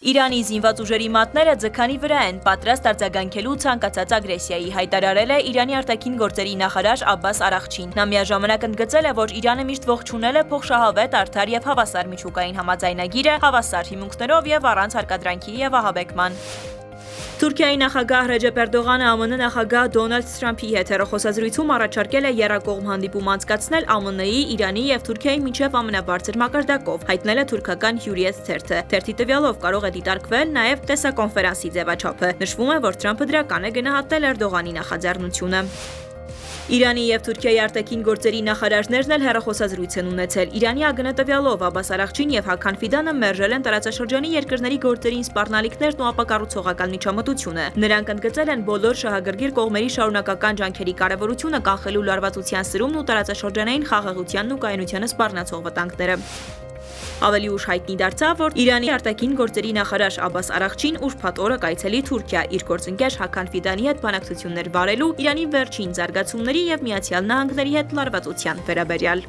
Իրանի զինված ուժերի մատները ձգանի վրա են, պատրաստ արձագանքելու ցանկացած ագրեսիայի, հայտարարել է Իրանի արտաքին գործերի նախարար Աբբաս Արաղչին։ Նա միաժամանակ ընդգծել է, որ Իրանը միշտ ողջունել է փոխշահավետ, արդար եւ հավասար միջուկային համաձայնագիրը, հավասար հիմունքներով եւ առանց հարկադրանքի եւ ահաբեկման։ Թուրքիայի նախագահ Ռեջեփ Էրդողանը ԱՄՆ նախագահ Դոնալդ Թրամփի հետ հեռախոսազրույցում առաջարկել է եռակողմ հանդիպում անցկացնել ԱՄՆ-ի, Իրանի եւ Թուրքիայի միջև ամենաբարձր մակարդակով, հայտնել է թուրքական Hürriyet թերթը։ Թերթի տվյալով կարող է դիտարկվել նաեւ տեսակոնֆերանսի ձևաչափը։ Նշվում է, որ Թրամփը դրական է գնահատել Էրդողանի նախաձեռնությունը։ Իրանի եւ Թուրքիայի արտաքին գործերի նախարարներն էլ հեռախոսազրույց են ունեցել։ Իրանի ԱԳՆ տվյալով Աբբաս Արաղչին եւ Հական Ֆիդանը մերժել են տարածաշրջանի երկրների գործերին սպառնալիքներն ու ապակառուցողական միջամտությունը։ Նրանք ընդգծել են բոլոր շահագրգիռ կողմերի շարունակական ջանքերի կարեւորությունը կանխելու լարվածության սրումն ու տարածաշրջանային խաղաղությանն ու կայունությանը սպառնացող վտանգները։ Ավելի ուշ հայտնի դարձավ, որ Իրանի արտաքին գործերի նախարար Աբբաս Արաղչին ուրբաթ օրը կայցելի Թուրքիա իր գործընկեր Հական Ֆիդանի հետ բանակցություններ վարելու Իրանի վերջին զարգացումների եւ Միացյալ Նահանգների հետ լարվածության վերաբերյալ։